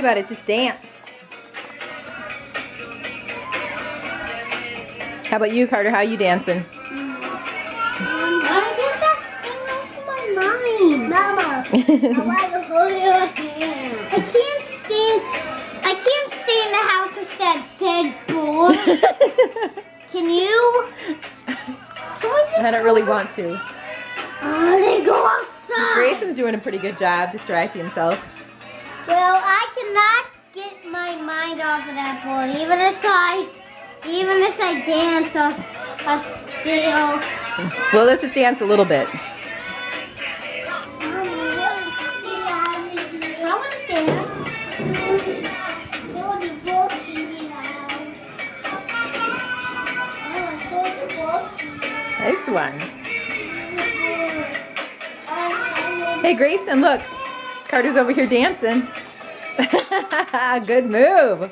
about it. Just dance. How about you, Carter? How are you dancing? I get that thing off my mind. Mama, I want to hold your hand. I can't stay in the house with that dead boy. Can you? I don't really want to. Then go outside. Grayson's doing a pretty good job distracting himself. Well, I cannot get my mind off of that board. Even if I dance, I'll still. Well, let's just dance a little bit. I want to dance. Nice one. Hey, Grayson, look. Carter's over here dancing. Good move.